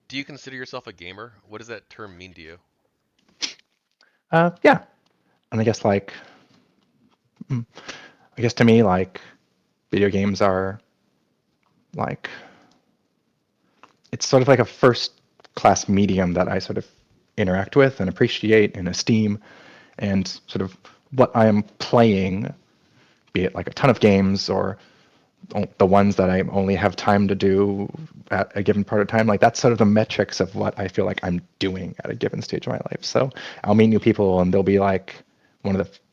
Do you consider yourself a gamer? What does that term mean to you? Yeah, and I guess like mm, I guess to me like video games are like it's sort of like a first class medium that I sort of interact with and appreciate and esteem, and sort of what I am playing, be it like a ton of games or the ones that I only have time to do at a given part of time, like that's sort of the metrics of what I feel like I'm doing at a given stage of my life. So I'll meet new people and they'll be like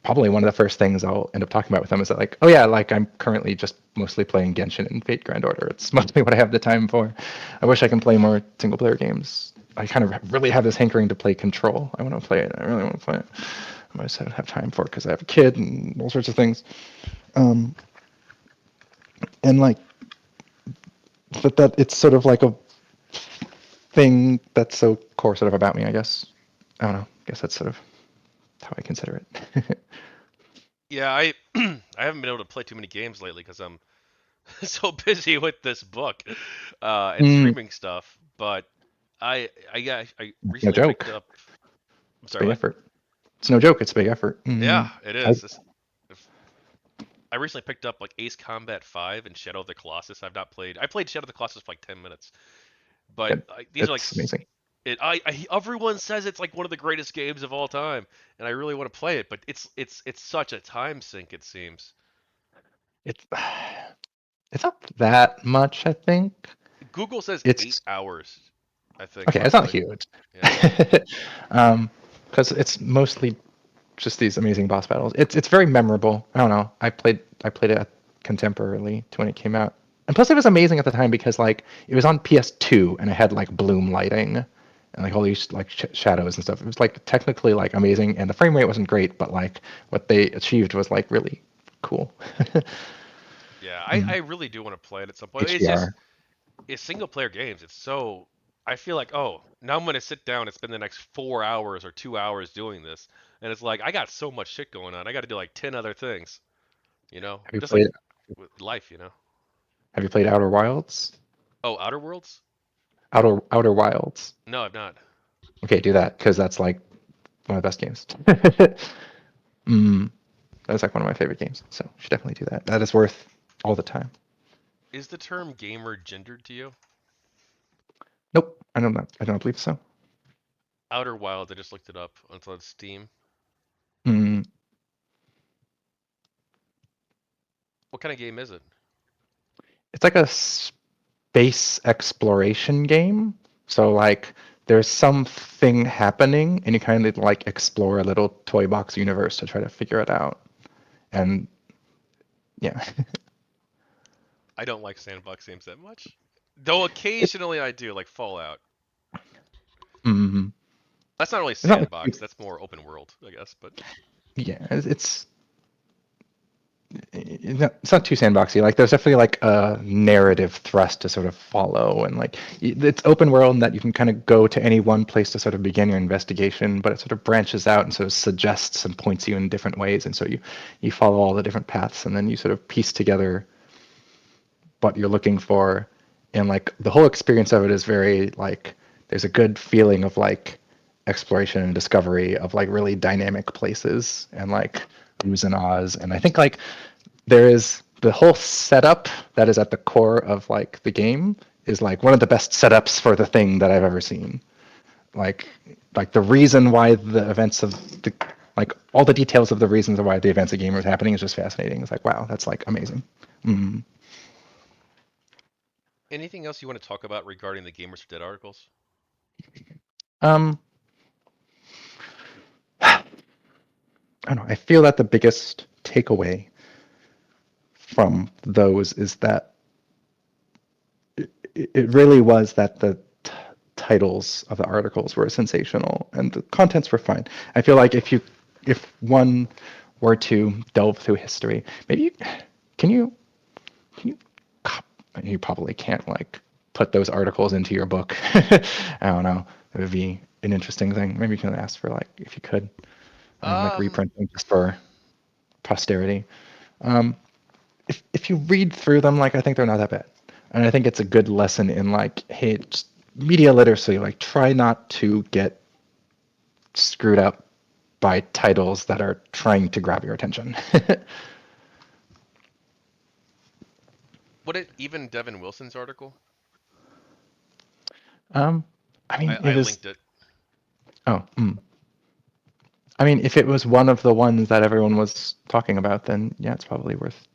probably one of the first things I'll end up talking about with them is that like, oh yeah, like I'm currently just mostly playing Genshin and Fate Grand Order. It's mostly what I have the time for. I wish I can play more single player games. I kind of really have this hankering to play Control. I want to play it. I really want to play it. I just don't have time for it because I have a kid and all sorts of things. Um, and like that it's sort of like a thing that's so core sort of about me, I guess. I don't know. I guess that's sort of how I consider it. Yeah, I I haven't been able to play too many games lately because I'm so busy with this book and Mm, streaming stuff. But I no recently picked joke. up. I'm It's sorry, big what? effort. It's no joke. It's big effort. Yeah, it I, is. If- I recently picked up like Ace Combat 5 and Shadow of the Colossus. I've not played. I played Shadow of the Colossus for like 10 minutes, but these are like it's amazing. everyone says it's like one of the greatest games of all time, and I really want to play it, but it's such a time sink it seems. It's it's not that much, I think. Google says eight It's hours, I think okay. It's not roughly. huge. Yeah. um, because it's mostly just these amazing boss battles. It's very memorable. I don't know. I played it contemporarily to when it came out, and plus it was amazing at the time because like it was on PS2 and it had like bloom lighting and like all these like shadows and stuff. It was like technically like amazing, and the frame rate wasn't great, but like what they achieved was like really cool. Yeah, I mm, really do want to play it at some point. It's just HDR. it's single player games. It's so I feel like, oh, now I'm gonna sit down and spend the next 4 hours or 2 hours doing this, and it's like I got so much shit going on. I got to do like 10 other things, Have you just like played with life. Have you played Outer Wilds? Oh, Outer Worlds? Outer Wilds. No, I've not. Okay, do that because that's like one of the best games. mm, that's like one of my favorite games. So you should definitely do that. That is worth all the time. Is the term gamer gendered to you? Nope, I don't know. I don't believe so. Outer Wilds, I just looked it up on Steam. Mm, What kind of game is it? it's like a space exploration game. So like there's something happening and you kind of like explore a little toy box universe to try to figure it out. And yeah. I don't like sandbox games that much. Though it, occasionally I do, like Fallout. mm, That's not really it's not like sandbox, that's more open world, I guess, but yeah, it's not too sandboxy. Like there's definitely like a narrative thrust to sort of follow, and like it's open world in that you can kind of go to any one place to sort of begin your investigation, but it sort of branches out and sort of suggests and points you in different ways, and so you follow all the different paths, and then you sort of piece together what you're looking for, and like the whole experience of it is very like there's a good feeling of like exploration and discovery of like really dynamic places and like oohs and ahs, and I think like there is the whole setup that is at the core of like the game is like one of the best setups for the thing that I've ever seen. Like like the reason why the events of the like all the details of the reasons why the events of the game was happening is just fascinating. It's like wow, that's like amazing. Mm. anything else you want to talk about regarding the Gamers for Dead articles? Um, I don't know. I feel that the biggest takeaway from those is that it really was that the titles of the articles were sensational and the contents were fine. I feel like if one were to delve through history, maybe can you can you you probably can't like put those articles into your book. I don't know. It would be an interesting thing. Maybe you can ask for like if you could like Um, reprint them just for posterity. Um, if you read through them, like I think they're not that bad, and I think it's a good lesson in like, hey, just media literacy, like try not to get screwed up by titles that are trying to grab your attention. What it even Devin Wilson's article? um, I mean, I it was. linked it. Oh, I mean, if it was one of the ones that everyone was talking about, then yeah, it's probably worth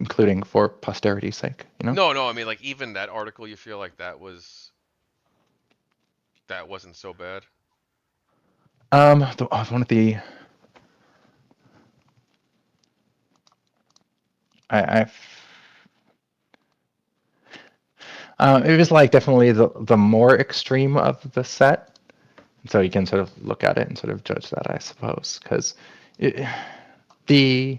including for posterity's sake, you know? No, no, I mean like even that article, you feel like that wasn't so bad. One of the I it was like definitely the more extreme of the set. So you can sort of look at it and sort of judge that, I suppose, because it, the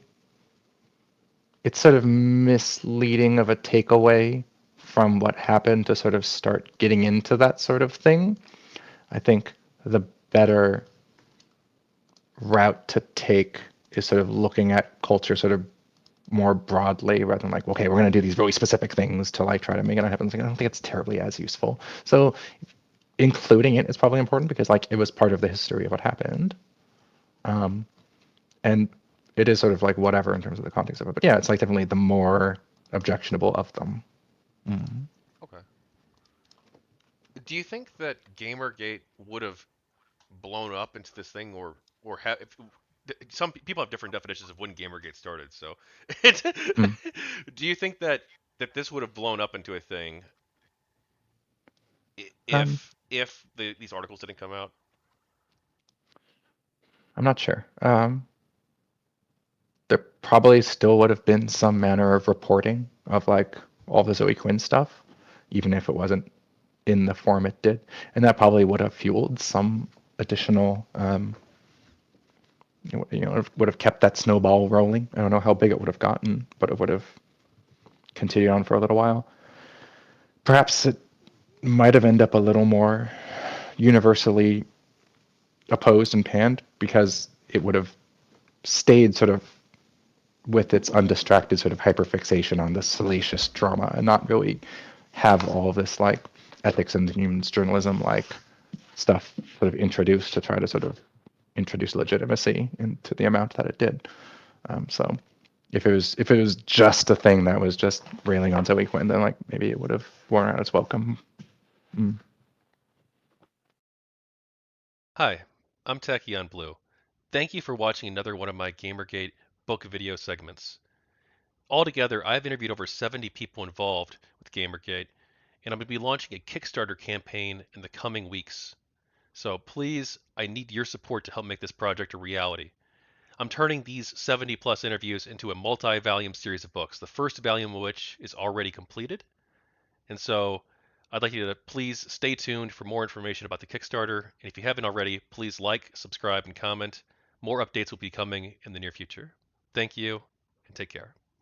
it's sort of misleading of a takeaway from what happened to sort of start getting into that sort of thing. I think the better route to take is sort of looking at culture sort of more broadly rather than like, okay, we're going to do these really specific things to like try to make it happen. I don't think it's terribly as useful. So including it is probably important because like it was part of the history of what happened. Um, and it is sort of like whatever in terms of the context of it. But yeah, it's like definitely the more objectionable of them. Mm. Okay. Do you think that Gamergate would have blown up into this thing, or have if, some people have different definitions of when Gamergate started? So, Mm. do you think that this would have blown up into a thing Um, if these articles didn't come out? I'm not sure. There probably still would have been some manner of reporting of like all the Zoe Quinn stuff, even if it wasn't in the form it did, and that probably would have fueled some additional, would have kept that snowball rolling. I don't know how big it would have gotten, but it would have continued on for a little while. Perhaps it might have ended up a little more universally opposed and panned because it would have stayed sort of with its undistracted sort of hyperfixation on the salacious drama and not really have all of this like ethics and humans journalism like stuff sort of introduced to try to sort of introduce legitimacy into the amount that it did. So if it was just a thing that was just railing on Zoe Quinn, then like maybe it would have worn out its welcome. Mm. Hi, I'm Tachyon Blue. Thank you for watching another one of my Gamergate book video segments. Altogether, I've interviewed over 70 people involved with Gamergate, and I'm going to be launching a Kickstarter campaign in the coming weeks. So please, I need your support to help make this project a reality. I'm turning these 70 plus interviews into a multi volume series of books, the first volume of which is already completed. And so I'd like you to please stay tuned for more information about the Kickstarter. And if you haven't already, please like, subscribe, and comment. More updates will be coming in the near future. Thank you, and take care.